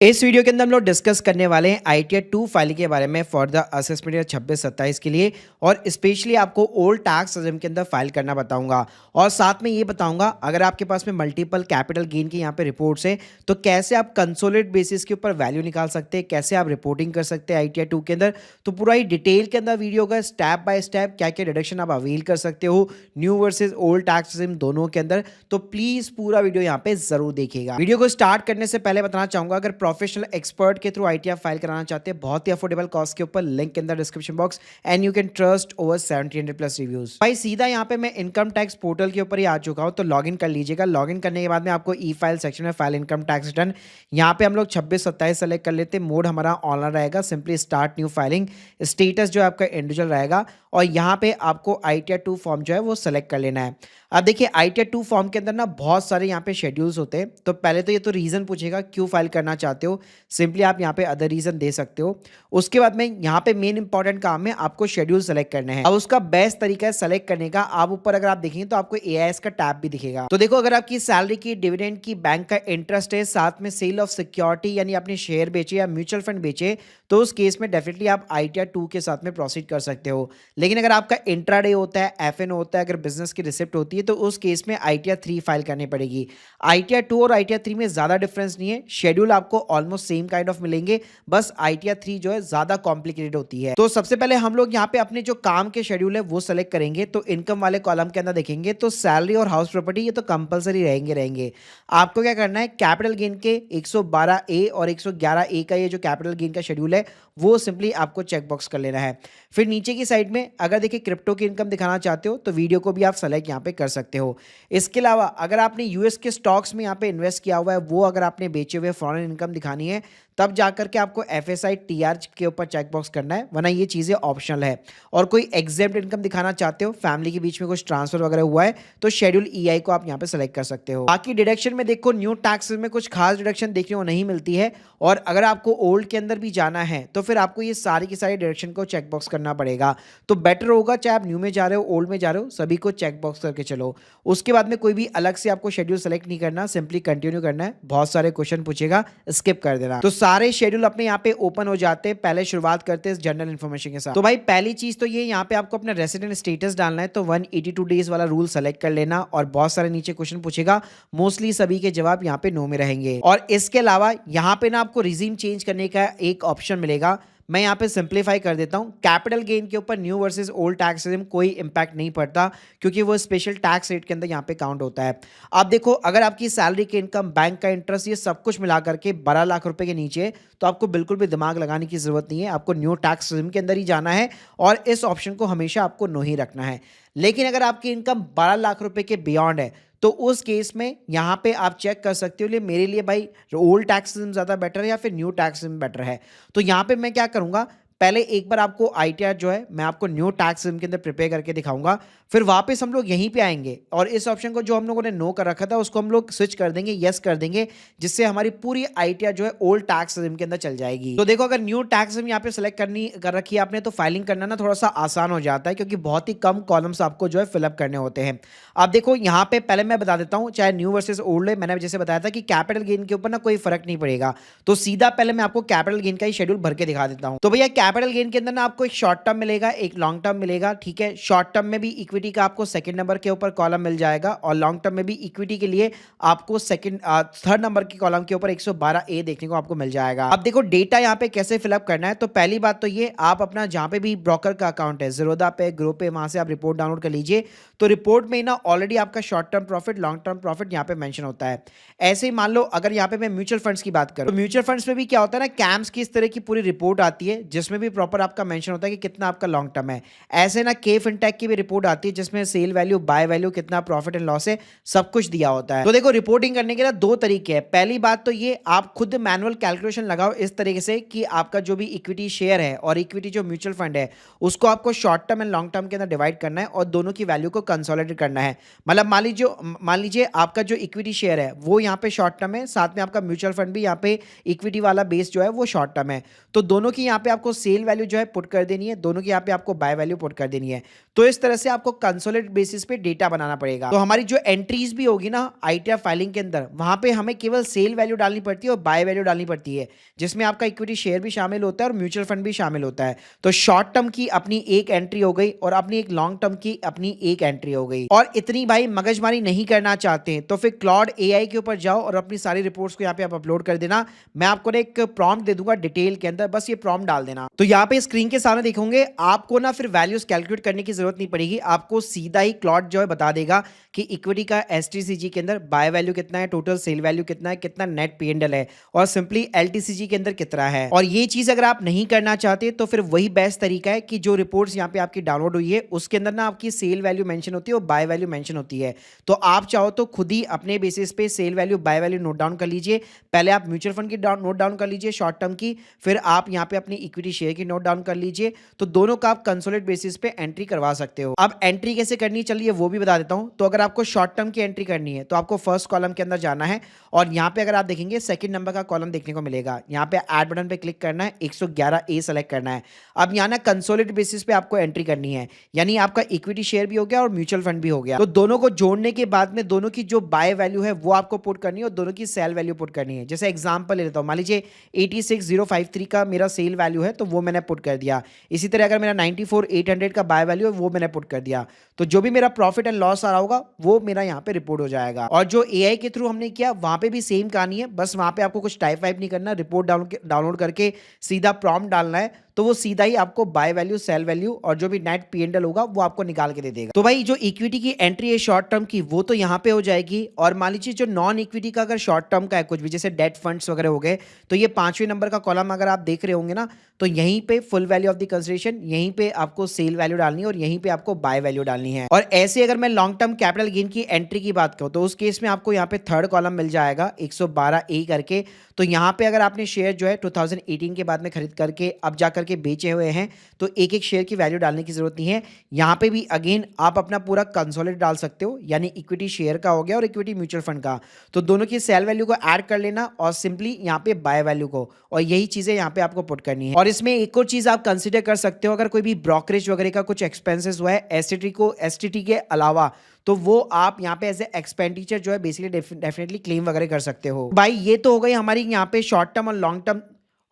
इस वीडियो के अंदर हम लोग डिस्कस करने वाले हैं ITR 2 फाइल के बारे में फॉर द असेसमेंट ईयर 26-27 के लिए। और स्पेशली आपको ओल्ड टैक्स रिजिम के अंदर फाइल करना बताऊंगा और साथ में ये बताऊंगा अगर आपके पास में मल्टीपल कैपिटल गेन की यहाँ पे रिपोर्ट्स है तो कैसे आप कंसोलिडेट बेसिस के ऊपर वैल्यू निकाल सकते हैं, कैसे आप रिपोर्टिंग कर सकते हैं ITR 2 के अंदर। तो पूरा ही डिटेल के अंदर वीडियो का स्टेप बाय स्टेप क्या क्या डिडक्शन आप अवेल कर सकते हो new versus old tax regime दोनों के अंदर। तो प्लीज पूरा वीडियो यहाँ पे जरूर देखिएगा। वीडियो को स्टार्ट करने से पहले बताना चाहूंगा अगर प्रोफेशनल एक्सपर्ट के थ्रू ITR फाइल कराना चाहते हैं बहुत ही अफोर्डेबल कॉस्ट के ऊपर, लिंक के अंदर description box, and you can trust over 1700 plus reviews. भाई सीधा यहाँ पे मैं इनकम टैक्स पोर्टल के ऊपर ही आ चुका हूँ, तो लॉगिन कर लीजिएगा। लॉगिन करने के बाद में आपको ई फाइल सेक्शन में फाइल इनकम टैक्स रिटर्न, यहाँ पे हम लोग 26-27 सेलेक्ट कर लेते हैं। मोड हमारा ऑनलाइन रहेगा, simply start new filing. Status जो है आपका इंडिविजुअल रहेगा और यहाँ पे आपको ITR 2 फॉर्म जो है वो सेलेक्ट कर लेना है। अब देखिए ITR 2 फॉर्म के अंदर ना बहुत सारे यहाँ पे शेड्यूल्स होते हैं। तो पहले तो ये तो रीजन पूछेगा क्यों फाइल करना चाहते हो, सिंपली आप यहाँ पे अदर रीजन दे सकते हो। उसके बाद में यहाँ पे मेन इंपॉर्टेंट काम है आपको शेड्यूल सेलेक्ट करने हैं। अब उसका बेस्ट तरीका है सेलेक्ट करने का, आप ऊपर अगर आप देखेंगे तो आपको AIS का टैब भी दिखेगा। तो देखो अगर आपकी सैलरी की, डिविडेंड की, बैंक का इंटरेस्ट है, साथ में सेल ऑफ सिक्योरिटी यानी अपने शेयर बेचे या म्यूचुअल फंड बेचे, तो उस केस में डेफिनेटली आप ITR 2 के साथ में प्रोसीड कर सकते हो। लेकिन अगर आपका इंट्राडे होता है, FN होता है, अगर बिजनेस की रिसिप्ट होती है, तो उस केस में ITR 3 फाइल करनी पड़ेगी। ITR 2 और ITR 3 में ज्यादा डिफरेंस नहीं है, शेड्यूल आपको ऑलमोस्ट सेम काइंड ऑफ मिलेंगे, बस ITR 3 जो है ज्यादा कॉम्प्लिकेटेड होती है। तो सबसे पहले हम लोग यहाँ पे अपने जो काम के शेड्यूल है वो सेलेक्ट करेंगे। तो इनकम वाले कॉलम के अंदर देखेंगे तो सैलरी और हाउस प्रॉपर्टी ये तो कंपलसरी रहेंगे। आपको क्या करना है, कैपिटल गेन के 112A और 111A का ये जो कैपिटल गेन का शेड्यूल है वो सिंपली आपको चेकबॉक्स कर लेना है। फिर नीचे की साइड में अगर देखिए क्रिप्टो की इनकम दिखाना चाहते हो तो वीडियो को भी आप सेलेक्ट यहाँ पे कर सकते हो। इसके अलावा अगर आपने US के स्टॉक्स में यहाँ पे इन्वेस्ट किया हुआ है, वो अगर आपने बेचे हुए फॉरेन इनकम दिखानी है, तब जाकर के आपको FSI TR के ऊपर चेकबॉक्स करना है, वरना ये चीज़ें ऑप्शनल है। और कोई एग्जेम्प्ट इनकम दिखाना चाहते हो, फैमिली के बीच में कुछ ट्रांसफर वगैरह हुआ है, तो शेड्यूल EI को आप यहाँ पे सेलेक्ट कर सकते हो। बाकी डिडक्शन में देखो न्यू टैक्स में कुछ खास डिडक्शन देखने को नहीं मिलती है, और अगर आपको ओल्ड के अंदर भी जाना है तो फिर आपको ये सारी की सारी डिडक्शन को चेकबॉक्स करना पड़ेगा। तो बेटर होगा चाहे आप न्यू में जा रहे हो, ओल्ड में जा रहे हो, सभी को चेकबॉक्स करके चलो। उसके बाद में कोई भी अलग से आपको शेड्यूल सेलेक्ट नहीं करना, सिंपली कंटिन्यू करना है। बहुत सारे क्वेश्चन पूछेगा, स्किप कर देना। तो सारे शेड्यूल अपने यहाँ पे ओपन हो जाते हैं। पहले शुरुआत करते हैं इस जनरल इन्फॉर्मेशन के साथ। तो भाई पहली चीज तो ये यहाँ पे आपको अपना रेसिडेंट स्टेटस डालना है, तो 182 डेज वाला रूल सेलेक्ट कर लेना। और बहुत सारे नीचे क्वेश्चन पूछेगा, मोस्टली सभी के जवाब यहाँ पे नो में रहेंगे। और इसके अलावा यहाँ पे ना आपको रिजीम चेंज करने का एक ऑप्शन मिलेगा, मैं यहाँ पे सिंप्लीफाई कर देता हूँ। कैपिटल गेन के ऊपर new versus old tax regime कोई इंपैक्ट नहीं पड़ता, क्योंकि वो स्पेशल टैक्स रेट के अंदर यहाँ पे काउंट होता है। अब देखो अगर आपकी सैलरी की इनकम, बैंक का इंटरेस्ट, ये सब कुछ मिला करके 12 लाख रुपए के नीचे, तो आपको बिल्कुल भी दिमाग लगाने की जरूरत नहीं है, आपको न्यू टैक्स रिजिम के अंदर ही जाना है और इस ऑप्शन को हमेशा आपको नो ही रखना है। लेकिन अगर आपकी इनकम 12 लाख रुपए के बियॉन्ड है तो उस केस में यहाँ पे आप चेक कर सकते हो, मेरे लिए भाई ओल्ड टैक्स सिस्टम ज़्यादा बेटर है या फिर न्यू टैक्स सिस्टम बेटर है। तो यहाँ पे मैं क्या करूँगा, पहले एक बार आपको ITR जो है मैं आपको न्यू टैक्स सिस्टम के अंदर प्रिपेयर करके दिखाऊंगा, फिर वापस हम लोग यहीं पे आएंगे और इस ऑप्शन को जो हम लोगों ने नो कर रखा था उसको हम लोग स्विच कर देंगे, यस कर देंगे, जिससे हमारी पूरी ITR जो है ओल्ड टैक्स सिस्टम के अंदर चल जाएगी। तो देखो अगर न्यू टैक्स सिस्टम यहाँ पे सेलेक्ट कर रखी है आपने, तो फाइलिंग करना ना थोड़ा सा आसान हो जाता है, क्योंकि बहुत ही कम कॉलम्स आपको जो है फिलअप करने होते हैं। अब देखो यहाँ पे पहले मैं बता देता हूँ, चाहे न्यू वर्सेस ओल्ड है, मैंने जैसे बताया था कि कैपिटल गेन के ऊपर ना कोई फर्क नहीं पड़ेगा। तो सीधा पहले मैं आपको कैपिटल गेन का ही शेड्यूल भर के दिखा देता हूँ। तो भैया कैपिटल गेन के अंदर ना आपको एक शॉर्ट टर्म मिलेगा, एक लॉन्ग टर्म मिलेगा, ठीक है। शॉर्ट टर्म में भी इक्विटी का आपको सेकंड नंबर के ऊपर कॉलम मिल जाएगा, और लॉन्ग टर्म में भी इक्विटी के लिए आपको थर्ड नंबर के कॉलम के ऊपर 112A देखने को आपको मिल जाएगा। अब देखो डेटा यहाँ पे कैसे फिलअप करना है। तो पहली बात तो ये, आप अपना जहां पे भी ब्रोकर का अकाउंट है, ज़ीरोधा पे, ग्रो पे, वहां से आप रिपोर्ट डाउनलोड कर लीजिए। तो रिपोर्ट में ना ऑलरेडी आपका short term profit, long term profit यहाँ पे मेंशन होता है। ऐसे ही मान लो अगर यहाँ पे मैं म्यूचुअल फंड्स की बात करूं, तो म्यूचुअल फंड्स में भी क्या होता है ना, कैम्स की इस तरह की पूरी रिपोर्ट आती है, जिसमें भी प्रॉपर आपका मेंशन होता है कि कितना आपका लॉन्ग टर्म है। ऐसे ना के फिनटेक की भी रिपोर्ट आती है, जिसमें सेल वैल्यू, बाय वैल्यू, कितना प्रॉफिट एंड लॉस है, सब कुछ दिया होता है। तो देखो रिपोर्टिंग करने के ना दो तरीके हैं। पहली बात तो ये, आप खुद मैनुअल कैलकुलेशन लगाओ इस तरीके से कि आपका जो भी इक्विटी शेयर है और इक्विटी जो म्यूचुअल फंड है, उसको आपको short term and long term के अंदर डिवाइड करना है और दोनों की वैल्यू को कंसोलिडेट करना है। मतलब मान लीजिए आपका जो इक्विटी शेयर है वो यहाँ पे शॉर्ट टर्म है, साथ में आपका म्यूचुअल फंड भी यहाँ पे इक्विटी वाला बेस जो है वो शॉर्ट टर्म है। तो दोनों की यहाँ पे आपको सेल वैल्यू जो है पुट कर देनी है, दोनों की यहाँ पे आपको बाय वैल्यू पुट कर देनी है। तो इस तरह से आपको कंसोलिडेटेड बेसिस पे डेटा बनाना पड़ेगा। तो हमारी जो एंट्रीज भी होगी ना आईटीआर फाइलिंग के अंदर, वहां पे हमें केवल सेल वैल्यू डालनी पड़ती है और बाय वैल्यू डालनी पड़ती है, जिसमें आपका इक्विटी शेयर भी शामिल होता है और म्यूचुअल फंड भी शामिल होता है। तो शॉर्ट टर्म की अपनी एक एंट्री हो गई और अपनी एक लॉन्ग टर्म की अपनी एक एंट्री हो गई। और इतनी भाई मगजमारी नहीं करना चाहते हैं तो फिर क्लॉड एआई के ऊपर जाओ और अपनी सारी रिपोर्ट्स को यहाँ पे आप अपलोड कर देना। मैं आपको एक प्रॉम्प्ट दे दूंगा डिटेल के अंदर, बस ये प्रॉम्प्ट डाल देना। तो यहाँ पे स्क्रीन के सामने देखोगे आपको ना फिर वैल्यूज कैलकुलेट करने की जरूरत नहीं पड़ेगी, आपको सीधा ही क्लॉड जो है बता देगा कि इक्विटी का एसटीसीजी के अंदर बाय वैल्यू कितना है, टोटल सेल वैल्यू कितना है, कितना नेट पीएनएल है और सिंपली एलटीसीजी के अंदर कितना है। और ये चीज अगर आप नहीं करना चाहते तो फिर वही बेस्ट तरीका है कि जो रिपोर्ट्स यहाँ पे आपकी डाउनलोड हुई है उसके अंदर ना आपकी सेल वैल्यू मेंशन होती है और बाय वैल्यू मेंशन होती है। तो आप चाहो तो खुद ही अपने बेसिस पे sell value buy value note down कर लीजिए। पहले आप म्यूचुअल फंड की नोट डाउन कर लीजिए शॉर्ट टर्म की, फिर आप यहाँ पे अपनी इक्विटी शेयर की नोट डाउन कर लीजिए। तो दोनों का आप कंसोलिडेटेड बेसिस पे एंट्री करवा सकते हो। अब एंट्री कैसे करनी चलिए वो भी बता देता हूं। तो अगर आपको शॉर्ट टर्म की एंट्री करनी है तो आपको फर्स्ट कॉलम के अंदर जाना है और यहाँ पे अगर आप देखेंगे सेकंड नंबर का कॉलम देखने को मिलेगा। यहाँ पे ऐड बटन पे क्लिक करना है, 111A सेलेक्ट करना है। अब यहाँ ना कंसोलिडेटेड बेसिस पे आपको एंट्री करनी है, यानी आपका इक्विटी शेयर भी हो गया और म्यूचुअल फंड भी हो गया। तो दोनों को जोड़ने के बाद में दोनों की जो बाय वैल्यू है वो आपको पुट करनी है और दोनों की सेल वैल्यू पुट करनी है। जैसे एग्जांपल ले लेता हूं, मान लीजिए 86,053 का मेरा सेल वैल्यू है तो वो मैंने पुट कर दिया। इसी तरह अगर मेरा 94,800 का बाय वैल्यू है वो मैंने पुट कर दिया। तो जो भी मेरा प्रॉफिट एंड लॉस आ रहा होगा वो मेरा यहाँ पे रिपोर्ट हो जाएगा। और जो एआई के थ्रू हमने किया वहां पे भी सेम कहानी है, बस वहां पे आपको कुछ टाइप वाइप नहीं करना, रिपोर्ट डाउनलोड करके सीधा प्रॉम्प्ट डालना है तो वो सीधा ही आपको बाय वैल्यू, सेल वैल्यू और जो भी नेट पीएनएल होगा वो आपको निकाल के दे देगा। तो भाई जो इक्विटी की एंट्री है शॉर्ट टर्म की वो तो यहाँ पे हो जाएगी। और मान लीजिए जो नॉन इक्विटी का अगर शॉर्ट टर्म का है कुछ भी, जैसे डेट फंड्स वगैरह हो गए, तो ये 5वें नंबर का कॉलम अगर आप देख रहे होंगे ना, तो यहीं पे full value of the consideration, यहीं पे आपको सेल वैल्यू डालनी है और यहीं पे आपको बाय वैल्यू डालनी है। और ऐसे अगर मैं लॉन्ग टर्म कैपिटल गेन की एंट्री की बात करूं तो उस केस में आपको यहाँ पे थर्ड कॉलम मिल जाएगा 112A करके। तो यहाँ पे अगर आपने शेयर जो है 2018 के बाद में खरीद करके अब जा करके बेचे हुए हैं तो एक एक शेयर की वैल्यू डालने की जरूरत नहीं है। यहाँ पे भी अगेन आप अपना पूरा कंसोलिडेट डाल सकते हो, यानी इक्विटी शेयर का हो गया और इक्विटी म्यूचुअल फंड का। तो दोनों की सेल वैल्यू को ऐड कर लेना और सिंपली यहाँ पे बाय वैल्यू को, और यही चीजें यहाँ पे आपको पुट करनी है। और इसमें एक और चीज आप कंसिडर कर सकते हो, अगर कोई भी ब्रोकरेज वगैरह का कुछ एक्सपेंसेस हुआ है एसटीटी के अलावा, तो वो आप यहाँ पे एज ए एक्सपेंडिचर जो है बेसिकली डेफिनेटली क्लेम वगैरह कर सकते हो। भाई ये तो हो गई हमारी यहाँ पे शॉर्ट टर्म और लॉन्ग टर्म।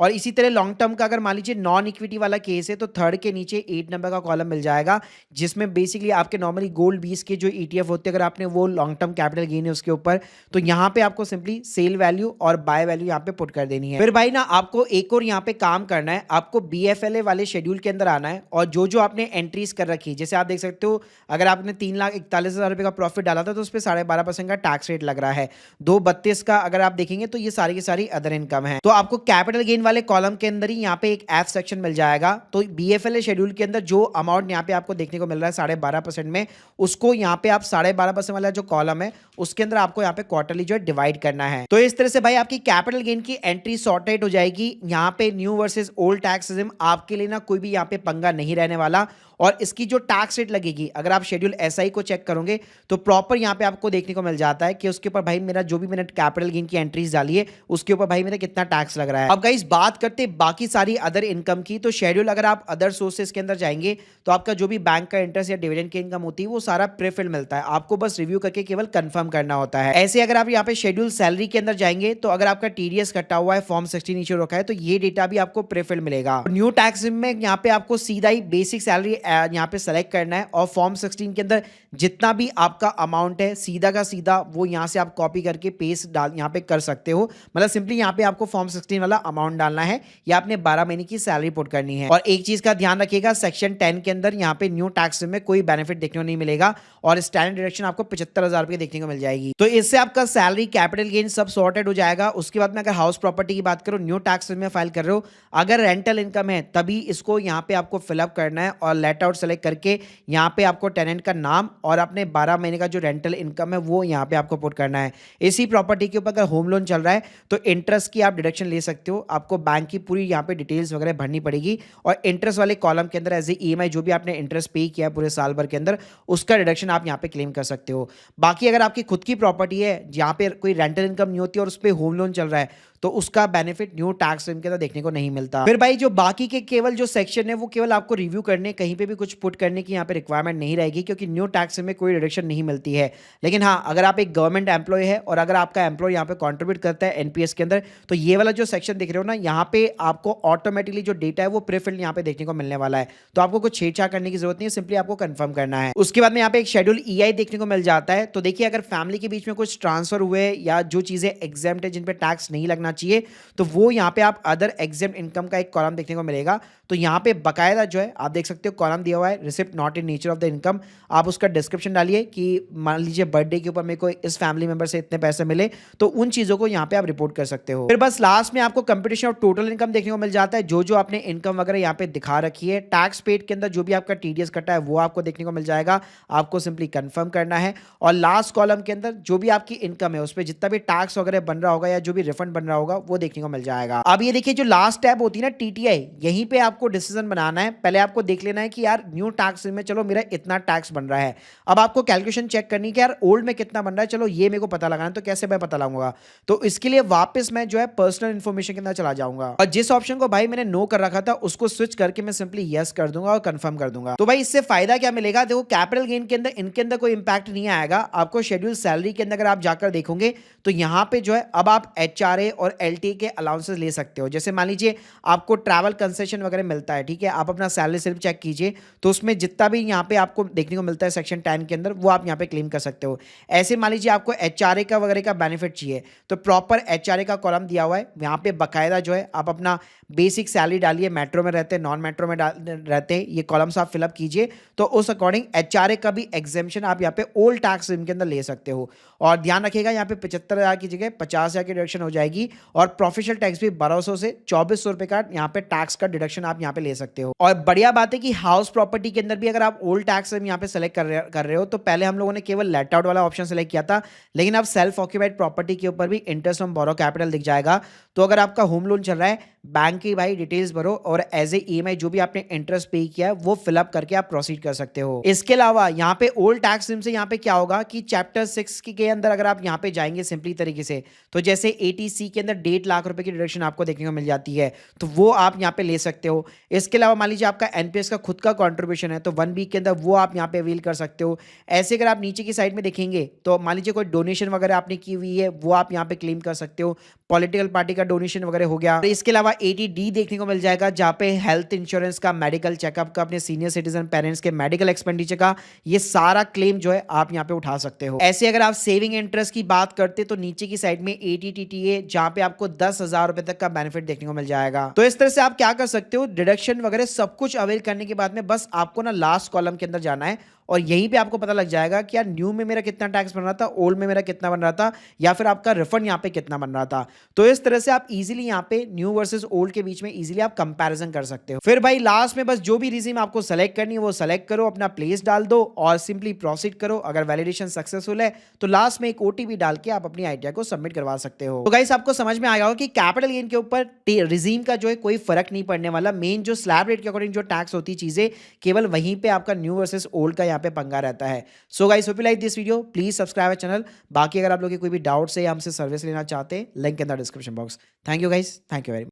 और इसी तरह लॉन्ग टर्म का अगर मान लीजिए नॉन इक्विटी वाला केस है तो थर्ड के नीचे 8 नंबर का कॉलम मिल जाएगा, जिसमें बेसिकली आपके नॉर्मली गोल्ड 20 के जो ईटीएफ होते हैं अगर आपने वो लॉन्ग टर्म कैपिटल गेन है उसके ऊपर, तो यहाँ पे आपको सिंपली सेल वैल्यू और बाय वैल्यू यहाँ पे पुट कर देनी है। फिर भाई ना आपको एक और यहाँ पे काम करना है, आपको BFLA वाले शेड्यूल के अंदर आना है और जो जो आपने एंट्रीज कर रखी, जैसे आप देख सकते हो अगर आपने 3,41,000 रुपये का प्रॉफिट डाला था तो उस पर 12.5% का टैक्स रेट लग रहा है। 232 का अगर आप देखेंगे तो ये सारी की सारी अदर इनकम है। तो आपको कैपिटल गेन वाले कॉलम के अंदर ही यहाँ पे एक एफ सेक्शन मिल जाएगा। तो BFLA शेड्यूल के अंदर जो अमाउंट यहाँ पे आपको देखने को मिल रहा है 12.5% में, उसको यहाँ पे आप 12.5% वाला जो कॉलम है उसके अंदर आपको यहाँ पे क्वार्टरली जो है डिवाइड करना है। तो इस तरह से भाई आपकी कैपिटल गेन की एंट्री सॉर्टेड हो जाएगी। यहाँ पे new versus old tax regime आपके लिए ना कोई भी यहाँ पे पंगा नहीं रहने वाला। और इसकी जो टैक्स रेट लगेगी अगर आप शेड्यूल SI को चेक करोगे तो प्रॉपर यहाँ पे आपको देखने को मिल जाता है कि उसके ऊपर भाई मेरा जो भी मैंने कैपिटल गेन की एंट्रीज डाली है उसके ऊपर भाई मेरा कितना टैक्स लग रहा है। अब गाइस बात करते बाकी सारी अदर इनकम की, तो शेड्यूल अगर आप अदर सोर्सेज के अंदर जाएंगे तो आपका जो भी बैंक का इंटरेस्ट या डिविडेंड की इनकम होती है वो सारा प्रीफिल्ड मिलता है, आपको बस रिव्यू करके केवल कंफर्म करना होता है। ऐसे अगर आप यहाँ पे शेड्यूल सैलरी के अंदर जाएंगे तो अगर आपका TDS कटा हुआ है, फॉर्म 16 नीचे रखा है, तो ये डेटा भी आपको प्रीफिल्ड मिलेगा। न्यू टैक्स में यहाँ पे आपको सीधा ही बेसिक सैलरी यहाँ पे सेलेक्ट करना है और फॉर्म 16 के अंदर जितना भी आपका अमाउंट है सीधा का सीधा वो यहां से आप कॉपी करके पेस्ट डाल यहाँ पे कर सकते हो। मतलब सिंपली यहाँ पे आपको फॉर्म 16 वाला अमाउंट डालना है या आपने 12 महीने की सैलरी पुट करनी है। और एक चीज का ध्यान रखिएगा, सेक्शन 10 के अंदर यहाँ पे न्यू टैक्स में कोई बेनिफिट देखने को नहीं मिलेगा और स्टैंडर्ड डिडक्शन आपको 75,000 रुपये देखने को मिल जाएगी। तो इससे आपका सैलरी, कैपिटल गेन सब सॉर्टेड हो जाएगा। उसके बाद में अगर हाउस प्रॉपर्टी की बात करो, न्यू टैक्स में फाइल कर रहे हो, अगर रेंटल इनकम है तभी इसको यहाँ पे आपको फिलअप करना है और लेट आउट सेलेक्ट करके यहाँ पे आपको टेनेंट का नाम और अपने 12 महीने का जो रेंटल इनकम है वो यहाँ पे आपको पुट करना है। इसी प्रॉपर्टी के ऊपर अगर होम लोन चल रहा है तो इंटरेस्ट की आप डिडक्शन ले सकते हो, आपको बैंक की पूरी यहाँ पे डिटेल्स वगैरह भरनी पड़ेगी और इंटरेस्ट वाले कॉलम के अंदर एज ए EMI जो भी आपने इंटरेस्ट पे किया पूरे साल भर के अंदर उसका डिडक्शन आप यहाँ पे क्लेम कर सकते हो। बाकी अगर आपकी खुद की प्रॉपर्टी है जहाँ पे कोई रेंटल इनकम नहीं होती और उस पर होम लोन चल रहा है तो उसका बेनिफिट न्यू टैक्स के अंदर देखने को नहीं मिलता। फिर भाई जो बाकी के केवल जो सेक्शन है वो केवल आपको रिव्यू करने, कहीं पे भी कुछ पुट करने की यहाँ पे रिक्वायरमेंट नहीं रहेगी, क्योंकि न्यू टैक्स में कोई डिडक्शन नहीं मिलती है। लेकिन हाँ, अगर आप एक गवर्नमेंट एम्प्लॉय है और अगर आपका एम्प्लॉय यहाँ पे कॉन्ट्रीब्यूट करता है एनपीएस के अंदर, तो ये वाला जो सेक्शन दिख रहे हो ना, यहाँ पे आपको ऑटोमेटिकली जो डेटा है वो प्रीफिल्ड यहाँ पे देखने को मिलने वाला है। तो आपको कुछ छेड़छाड़ करने की जरूरत नहीं है, सिंपली आपको कंफर्म करना है। उसके बाद में यहाँ पे एक शेड्यूल ईआई देखने को मिल जाता है। तो देखिए, अगर फैमिली के बीच में कुछ ट्रांसफर हुए या जो चीजें एग्जेम्प्ट है, जिन पे टैक्स नहीं लगना चाहिए, तो वो यहाँ पे आप अदर एग्जेम्प्ट इनकम का एक कॉलम देखने को मिलेगा। तो यहाँ पे बकायदा जो है आप देख सकते हो कॉलम दिया हुआ है, receipt not in nature of the income. आप उसका डिस्क्रिप्शन डालिए कि मान लीजिए बर्थडे के ऊपर मेरे को इस फैमिली मेंबर से इतने पैसे मिले, तो उन चीजों को यहाँ पे आप रिपोर्ट कर सकते हो। फिर बस लास्ट में आपको कंप्यूटेशन ऑफ टोटल इनकम देखने को मिल जाता है, जो जो आपने इनकम वगैरह यहाँ पे दिखा रखी है। टैक्स पेड के अंदर जो भी आपका टीडीएस कटा है वो आपको देखने को मिल जाएगा, आपको सिंपली कंफर्म करना है। और लास्ट कॉलम के अंदर जो भी आपकी इनकम है उस पर जितना भी टैक्स वगैरह बन रहा होगा या जो भी रिफंड बन रहा होगा वो देखने को मिल जाएगा। अब ये देखिए, जो लास्ट टैब होती है ना टीटीआई, यहीं पे आपको डिसीजन बनाना है। पहले आपको देख लेना है कि यार न्यू टैक्स में चलो मेरा इतना टैक्स बन रहा है। अब आपको कैलकुलेशन चेक करनी है कि यार ओल्ड में कितना बन रहा है, चलो ये मेरे को पता लगाना है, तो कैसे मैं पता लगाऊंगा? तो इसके लिए वापस मैं जो है पर्सनल इंफॉर्मेशन के अंदर चला जाऊंगा और जिस ऑप्शन को भाई मैंने नो कर रखा था उसको स्विच करके मैं सिंपली यस कर दूंगा और कंफर्म कर दूंगा। तो भाई इससे फायदा क्या मिलेगा? देखो, कैपिटल गेन के अंदर इनके अंदर कोई इंपैक्ट नहीं आएगा। आपको शेड्यूल सैलरी के अंदर अगर आप जाकर देखोगे तो यहाँ पे जो है अब आप एचआरए और एलटी के अलाउंसेस ले सकते हो। जैसे मान लीजिए आपको ट्रैवल कंसेशन वगैरह मिलता है, ठीक है, आप अपना सैलरी स्लिप चेक कीजिए, तो उसमें जितना भी यहाँ पे आपको देखने को मिलता है सेक्शन 10 के अंदर, वो आप यहाँ पे क्लेम कर सकते हो। ऐसे मान लीजिए आपको एचआरए का वगैरह का बेनिफिट चाहिए, तो प्रॉपर एचआरए का कॉलम दिया हुआ है, यहाँ पे बकायदा जो है आप अपना बेसिक सैलरी डालिए, मेट्रो में रहते हैं, नॉन मेट्रो में रहते हैं, ये कॉलम्स आप फिलअप कीजिए, तो उस अकॉर्डिंग एचआरए का भी एग्जेम्पशन आप यहाँ पे ओल्ड टैक्स के अंदर ले सकते हो। और ध्यान रखिएगा, यहाँ पे 75,000 की जगह 50,000 की डिडक्शन हो जाएगी और प्रोफेशनल टैक्स भी 1200 से 2400 रुपए का यहाँ पे टैक्स का डिडक्शन आप यहाँ पे ले सकते हो। और बढ़िया बात है कि हाउस प्रॉपर्टी के अंदर भी अगर आप ओल्ड टैक्स यहाँ पे सेलेक्ट कर रहे हो, तो पहले हम लोगों ने केवल लेट आउट वाला ऑप्शन सेलेक्ट किया था, लेकिन अब सेल्फ ऑक्यूपाइड प्रॉपर्टी के ऊपर भी इंटरेस्ट ऑन बोरो कैपिटल दिख जाएगा। तो अगर आपका होम लोन चल रहा है, बैंक की भाई डिटेल्स भरो और एज ए ईएमआई जो भी आपने इंटरेस्ट पे किया है वो फिलअप करके आप प्रोसीड कर सकते हो। इसके अलावा यहाँ पे ओल्ड टैक्स से यहाँ पे क्या होगा कि चैप्टर 6 के अंदर अगर आप यहाँ पे जाएंगे सिंपली तरीके से, तो जैसे एटीसी के अंदर 1.5 लाख रुपए की डिडक्शन आपको देखने को मिल जाती है, तो वो आप यहाँ पे ले सकते हो। इसके अलावा मान लीजिए आपका एनपीएस का खुद का कॉन्ट्रीब्यूशन है, तो 1 वीक के अंदर वो आप यहाँ पे अवेल कर सकते हो। ऐसे अगर आप नीचे की साइड में देखेंगे तो मान लीजिए कोई डोनेशन वगैरह आपने की हुई है, वो आप यहाँ पे क्लेम कर सकते हो। पॉलिटिकल पार्टी का डोनेशन वगैरह हो गया। इसके अलावा 80D देखने को मिल जाएगा, जहाँ पे हेल्थ इंश्योरेंस का, मेडिकल चेकअप का, अपने सीनियर सिटीजन पेरेंट्स के मेडिकल एक्सपेंडिचर का, ये सारा क्लेम जो है आप यहाँ पे उठा सकते हो। ऐसे अगर आप सेविंग इंटरेस्ट की बात करते तो नीचे की साइड में ATTTA, जहाँ पे आपको 10,000 रुपए तक का बेनिफिट देखने को मिल जाएगा। तो इस तरह से आप क्या कर सकते हो, डिडक्शन वगैरह सब कुछ अवेल करने के बाद में बस आपको ना लास्ट कॉलम के अंदर जाना है और यहीं पे आपको पता लग जाएगा कि यार न्यू में मेरा कितना टैक्स बन रहा था, ओल्ड में मेरा कितना बन रहा था, या फिर आपका रिफंड यहाँ पे कितना बन रहा था। तो इस तरह से आप इजीली यहाँ पे न्यू वर्सेस ओल्ड के बीच में इजीली आप कंपैरिजन कर सकते हो। फिर भाई लास्ट में बस जो भी रिजीम आपको सेलेक्ट करनी है वो सेलेक्ट करो, अपना प्लेस डाल दो और सिंपली प्रोसीड करो। अगर वैलिडेशन सक्सेसफुल है तो लास्ट में एक ओटीपी डाल के आप अपनी आइडिया को सबमिट करवा सकते हो। तो गाइस आपको समझ में आया होगा कि कैपिटल गेन के ऊपर रिजीम का जो है कोई फर्क नहीं पड़ने वाला। मेन जो स्लैब रेट के अकॉर्डिंग जो टैक्स होती है चीजें, केवल वहीं पे आपका न्यू वर्सेस ओल्ड का यहाँ पे पंगा रहता है। So guys, hope you like this video, please subscribe channel. बाकी अगर आप लोग कोई भी डाउट से या हमसे सर्विस लेना चाहते हैं, link in the description box. Thank you guys, thank you very much.